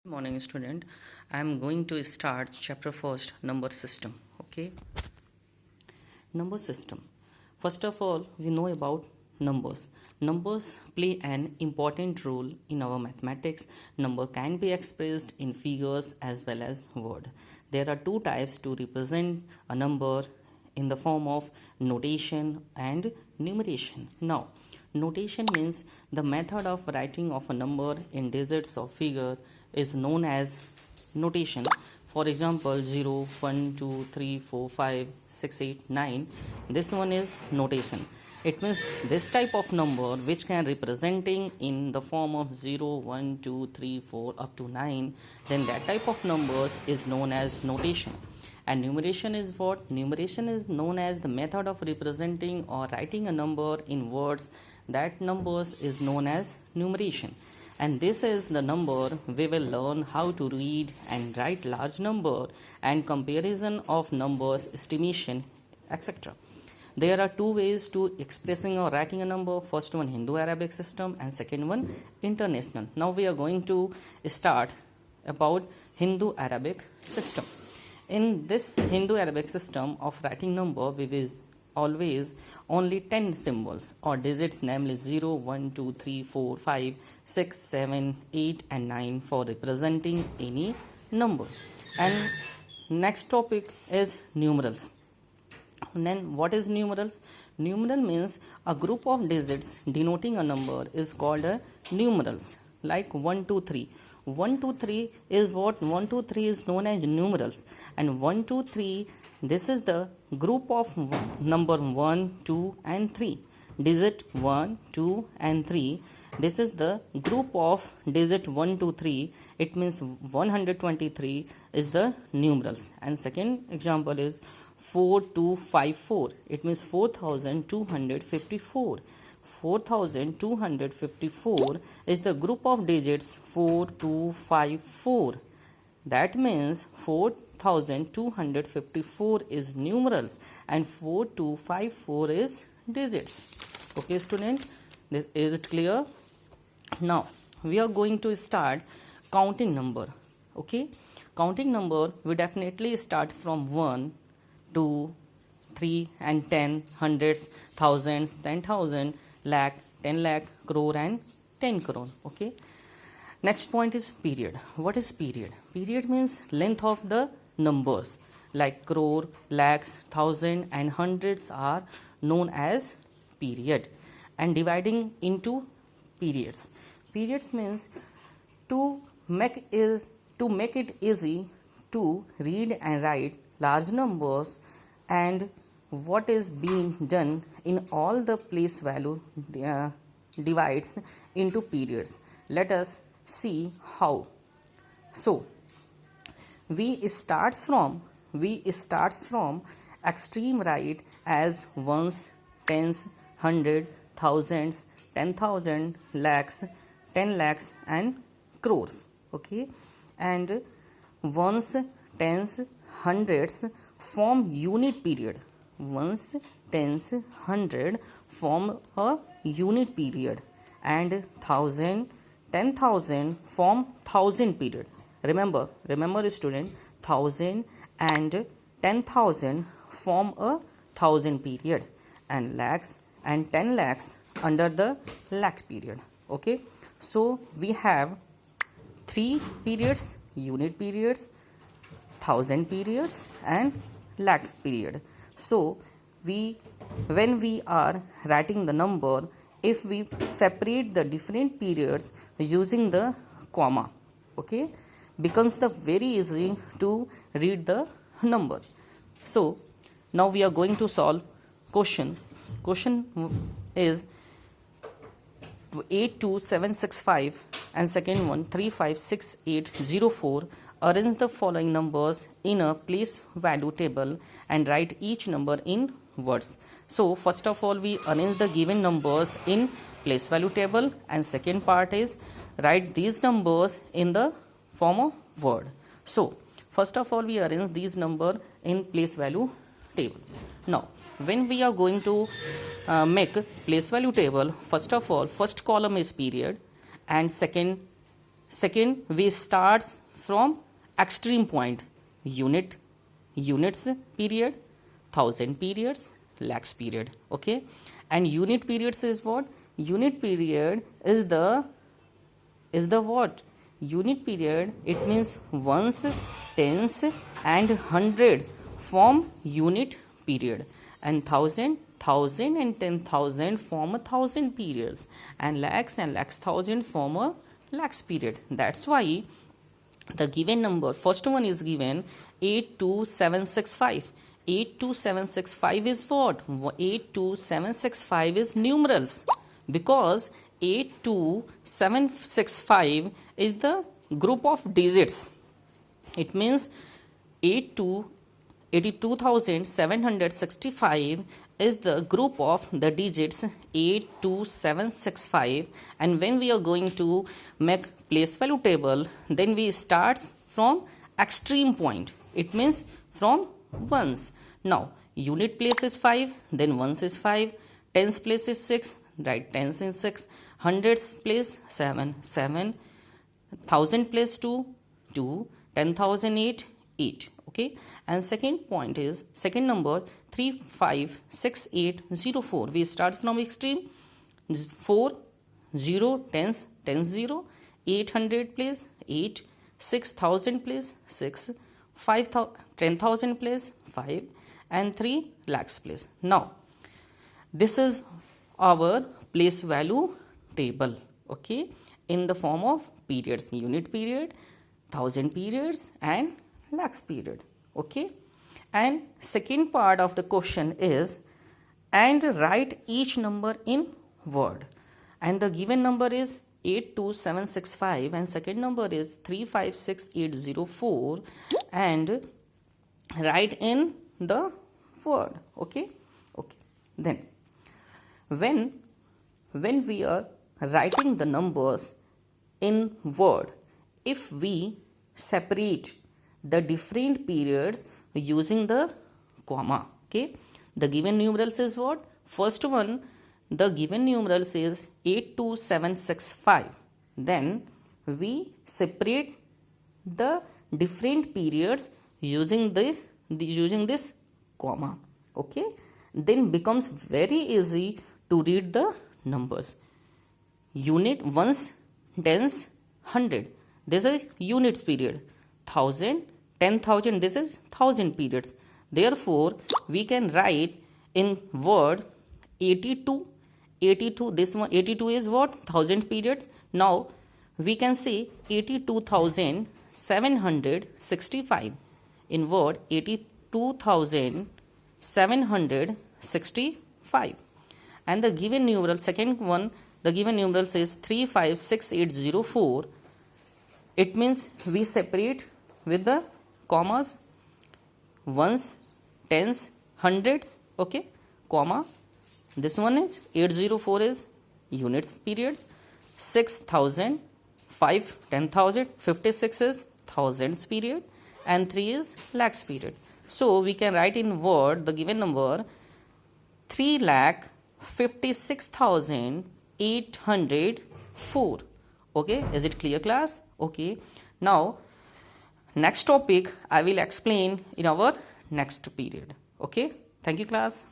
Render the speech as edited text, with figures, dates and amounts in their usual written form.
Good morning, student. I am going to start chapter first, number system. Okay, number system. First of all, we know about numbers. Numbers play an important role in our mathematics. Number can be expressed in figures as well as word. There are two types to represent a number in the form of notation and numeration. Now, notation means the method of writing of a number in digits or figure is known as notation. For example, 0, 1, 2, 3, 4, 5, 6, 8, 9. This one is notation. It means this type of number which can representing in the form of 0, 1, 2, 3, 4 up to 9, then that type of numbers is known as notation. And numeration is what? Numeration is known as the method of representing or writing a number in words. That numbers is known as numeration. And this is the number we will learn how to read and write large number and comparison of numbers, estimation, etc. There are two ways to expressing or writing a number. First one, Hindu-Arabic system, and second one, international. Now we are going to start about Hindu-Arabic system. In this Hindu-Arabic system of writing number, we will always only 10 symbols or digits, namely 0, 1, 2, 3, 4, 5, 6, 7, 8 and 9 for representing any number. And next topic is numerals. And then what is numerals? Numeral means a group of digits denoting a number is called a numerals, like 1, 2, 3. 1, 2, 3 is what? 1, 2, 3 is known as numerals. And 1, 2, 3, this is the group of number 1, 2 and 3. Digit 1, 2 and 3. This is the group of digit 1, 2, 3. It means 123 is the numerals. And second example is 4254. It means 4254. 4254 is the group of digits 4254. That means 4254 is numerals and 4254 is digits. Okay, student, is it clear? Now we are going to start counting number. Okay, counting number, we definitely start from 1, 2, 3 and 10, hundreds, thousands, 10,000, lakh, 10 lakh, crore and 10 crore. Okay, next point is period. What is period? Period means length of the numbers, like crore, lakhs, thousand and hundreds are known as period. And dividing into periods. Periods means to make it easy to read and write large numbers, and what is being done in all the place value divides into periods. Let us see how. So we starts from extreme right as ones, tens, hundred, thousands, 10,000, lakhs, 10 lakhs and crores. Okay, and ones, tens, hundreds form unit period. Ones, tens, hundred form a unit period, and thousand, 10,000 form thousand period. Remember student, 1,000 and 10,000 form a thousand period, and lakhs and 10 lakhs under the lakh period. Okay, so we have three periods: unit periods, thousand periods and lakhs period. So when we are writing the number, if we separate the different periods using the comma, okay, becomes the very easy to read the number. So now we are going to solve question is 82765 and second one 356804. Arrange the following numbers in a place value table and write each number in words. So first of all, we arrange the given numbers in place value table, and second part is write these numbers in the form of word. So first of all, we arrange these number in place value table. Now when we are going to make place value table, first of all, first column is period and second second we start from extreme point, units period, thousand periods, lakhs period. Okay, and unit periods is what? Unit period is the what? Unit period, it means ones, tens and hundred form unit period, and thousand and 10,000 form 1,000 periods, and lakhs thousand form a lakhs period. That's why the given number, first one is given 82765. 82765 is what? 82765 is numerals, because 82765 is the group of digits. It means 82,765 is the group of the digits 82765. And when we are going to make place value table, then we start from extreme point. It means from ones. Now unit place is 5, then ones is 5, tens place is 6, right, tens is 6, hundreds place 7, 1,000 place 2, 10,000 8. Okay, and second point is second number 356804. We start from extreme, 4, 0, tens 0, 800 place 8, 6,000 place 6, 10,000 place 5, and 3 lakhs place. Now this is our place value table, okay, in the form of periods, unit period, thousand periods and lakhs period. Okay, and second part of the question is, and write each number in word, and the given number is 82765 and second number is 356804, and write in the word. Okay, then when we are writing the numbers in word, if we separate the different periods using the comma, okay, the given numerals is what? First one, the given numerals is 82765. Then we separate the different periods using this comma. Okay, then becomes very easy to read the numbers. Unit, ones, tens, 100, this is units period. 1,000, 10,000, this is 1,000 periods. Therefore we can write in word 82, this one 82 is what? 1,000 periods. Now we can say 82,765 in word, 82,765, and the given numeral, second one, the given numeral says 356804. It means we separate with the commas, ones, tens, hundreds, okay, comma. This one is 804 is units period, 6,000, 5, 10,000, 56 is thousands period, and 3 is lakhs period. So we can write in word the given number 3,56,804. Okay, is it clear, class? Okay, now next topic I will explain in our next period. Okay, thank you, class.